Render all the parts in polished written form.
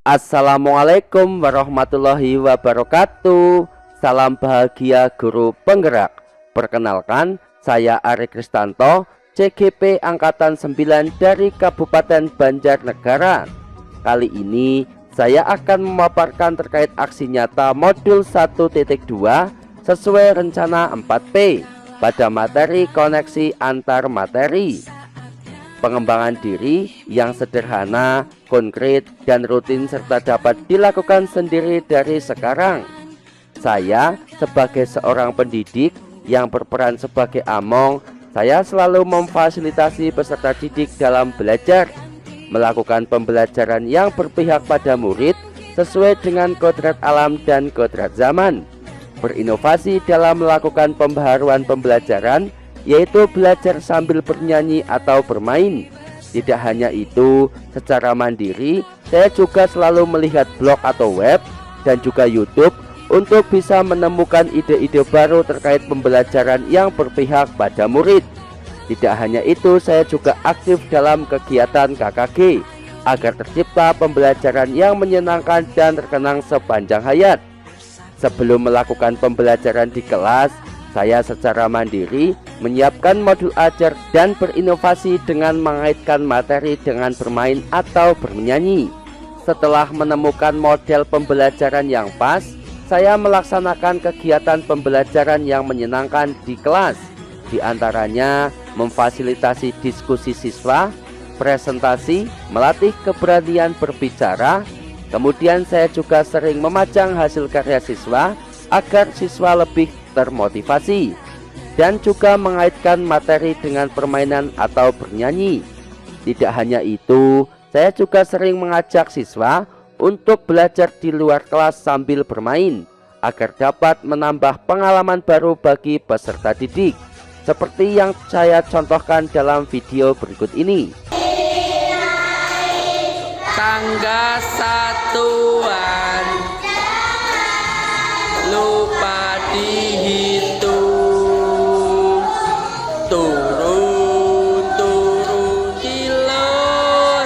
Assalamualaikum warahmatullahi wabarakatuh. Salam bahagia guru penggerak. Perkenalkan, saya Ari Kristanto, CGP Angkatan 9 dari Kabupaten Banjarnegara. Kali ini saya akan memaparkan terkait aksi nyata modul 1.2 sesuai rencana 4P pada materi koneksi antar materi. Pengembangan diri yang sederhana, konkret, dan rutin serta dapat dilakukan sendiri dari sekarang. Saya sebagai seorang pendidik yang berperan sebagai among, saya selalu memfasilitasi peserta didik dalam belajar, melakukan pembelajaran yang berpihak pada murid sesuai dengan kodrat alam dan kodrat zaman, berinovasi dalam melakukan pembaharuan pembelajaran, yaitu belajar sambil bernyanyi atau bermain. Tidak hanya itu, secara mandiri saya juga selalu melihat blog atau web dan juga YouTube untuk bisa menemukan ide-ide baru terkait pembelajaran yang berpihak pada murid. Tidak hanya itu, saya juga aktif dalam kegiatan KKG agar tercipta pembelajaran yang menyenangkan dan terkenang sepanjang hayat. Sebelum melakukan pembelajaran di kelas, saya secara mandiri menyiapkan modul ajar dan berinovasi dengan mengaitkan materi dengan bermain atau bernyanyi. Setelah menemukan model pembelajaran yang pas, saya melaksanakan kegiatan pembelajaran yang menyenangkan di kelas. Di antaranya memfasilitasi diskusi siswa, presentasi, melatih keberanian berbicara. Kemudian saya juga sering memajang hasil karya siswa agar siswa lebih termotivasi, dan juga mengaitkan materi dengan permainan atau bernyanyi. Tidak hanya itu, saya juga sering mengajak siswa untuk belajar di luar kelas sambil bermain agar dapat menambah pengalaman baru bagi peserta didik, seperti yang saya contohkan dalam video berikut ini. Tangga satuan lupa dihitung, turun kilo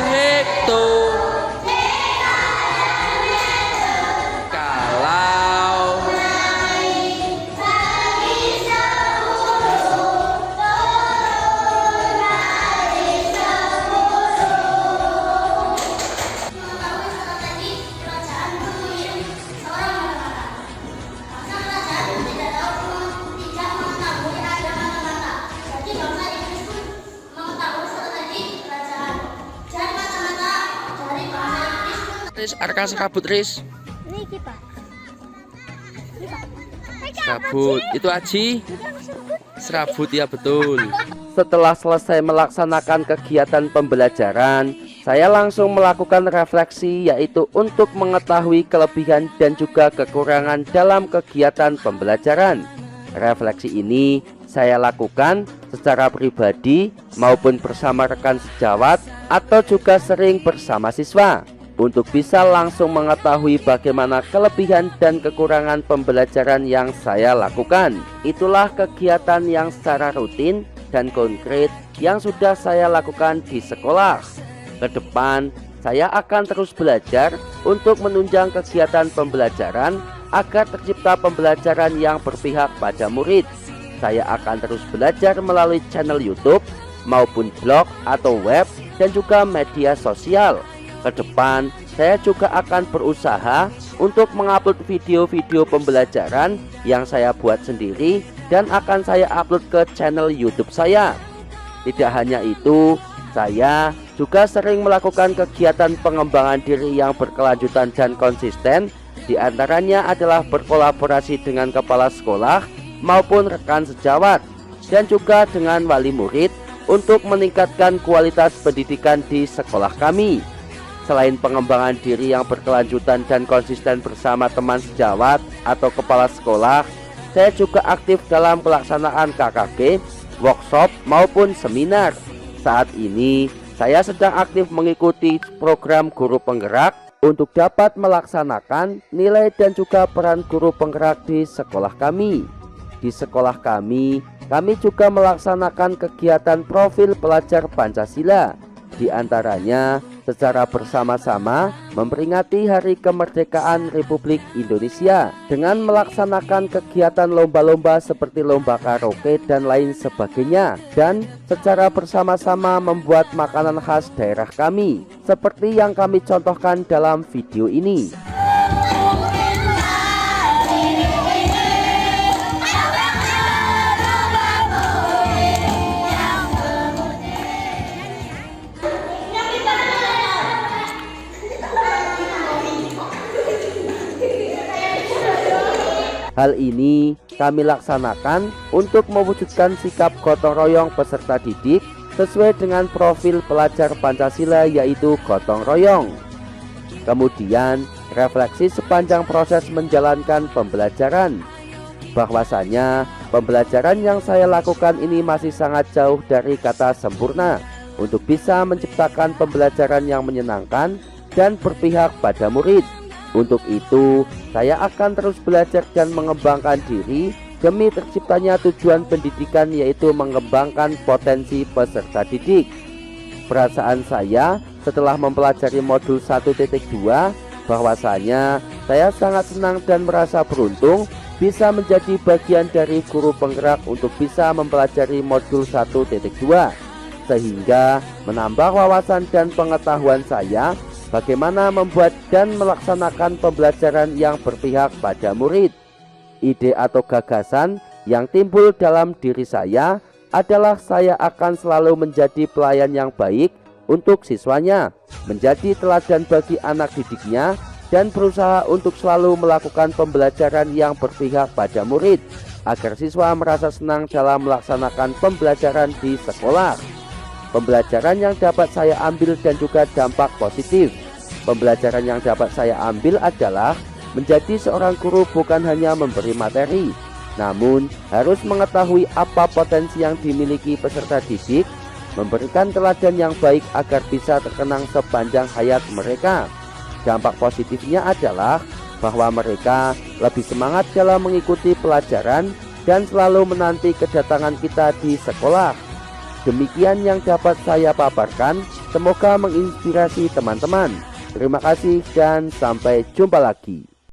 hekto. Kalau Riz, arka serabut Riz. Niki Pak. Serabut, itu Aji. Serabut ya, betul. Setelah selesai melaksanakan kegiatan pembelajaran, saya langsung melakukan refleksi, yaitu untuk mengetahui kelebihan dan juga kekurangan dalam kegiatan pembelajaran. Refleksi ini saya lakukan secara pribadi maupun bersama rekan sejawat atau juga sering bersama siswa, untuk bisa langsung mengetahui bagaimana kelebihan dan kekurangan pembelajaran yang saya lakukan. Itulah kegiatan yang secara rutin dan konkret yang sudah saya lakukan di sekolah. Ke depan, saya akan terus belajar untuk menunjang kegiatan pembelajaran agar tercipta pembelajaran yang berpihak pada murid. Saya akan terus belajar melalui channel YouTube maupun blog atau web dan juga media sosial. Ke depan, saya juga akan berusaha untuk mengupload video-video pembelajaran yang saya buat sendiri dan akan saya upload ke channel YouTube saya. Tidak hanya itu, saya juga sering melakukan kegiatan pengembangan diri yang berkelanjutan dan konsisten. Di antaranya adalah berkolaborasi dengan kepala sekolah maupun rekan sejawat dan juga dengan wali murid untuk meningkatkan kualitas pendidikan di sekolah kami. Selain pengembangan diri yang berkelanjutan dan konsisten bersama teman sejawat atau kepala sekolah, saya juga aktif dalam pelaksanaan KKG, workshop maupun seminar. Saat ini, saya sedang aktif mengikuti program guru penggerak untuk dapat melaksanakan nilai dan juga peran guru penggerak di sekolah kami. Di sekolah kami juga melaksanakan kegiatan profil pelajar Pancasila Di antaranya secara bersama-sama memperingati Hari Kemerdekaan Republik Indonesia dengan melaksanakan kegiatan lomba-lomba seperti lomba karaoke dan lain sebagainya, dan secara bersama-sama membuat makanan khas daerah kami seperti yang kami contohkan dalam video ini. Hal ini kami laksanakan untuk mewujudkan sikap gotong royong peserta didik sesuai dengan profil pelajar Pancasila, yaitu gotong royong. Kemudian refleksi sepanjang proses menjalankan pembelajaran, bahwasanya pembelajaran yang saya lakukan ini masih sangat jauh dari kata sempurna untuk bisa menciptakan pembelajaran yang menyenangkan dan berpihak pada murid. Untuk itu, saya akan terus belajar dan mengembangkan diri demi terciptanya tujuan pendidikan, yaitu mengembangkan potensi peserta didik. Perasaan saya setelah mempelajari modul 1.2 bahwasanya saya sangat senang dan merasa beruntung bisa menjadi bagian dari guru penggerak untuk bisa mempelajari modul 1.2, sehingga menambah wawasan dan pengetahuan saya bagaimana membuat dan melaksanakan pembelajaran yang berpihak pada murid. Ide atau gagasan yang timbul dalam diri saya adalah saya akan selalu menjadi pelayan yang baik untuk siswanya, menjadi teladan bagi anak didiknya, dan berusaha untuk selalu melakukan pembelajaran yang berpihak pada murid agar siswa merasa senang dalam melaksanakan pembelajaran di sekolah. Pembelajaran yang dapat saya ambil dan juga dampak positif. Pembelajaran yang dapat saya ambil adalah menjadi seorang guru bukan hanya memberi materi, namun harus mengetahui apa potensi yang dimiliki peserta didik, memberikan teladan yang baik agar bisa terkenang sepanjang hayat mereka. Dampak positifnya adalah bahwa mereka lebih semangat dalam mengikuti pelajaran dan selalu menanti kedatangan kita di sekolah. Demikian yang dapat saya paparkan, semoga menginspirasi teman-teman. Terima kasih dan sampai jumpa lagi.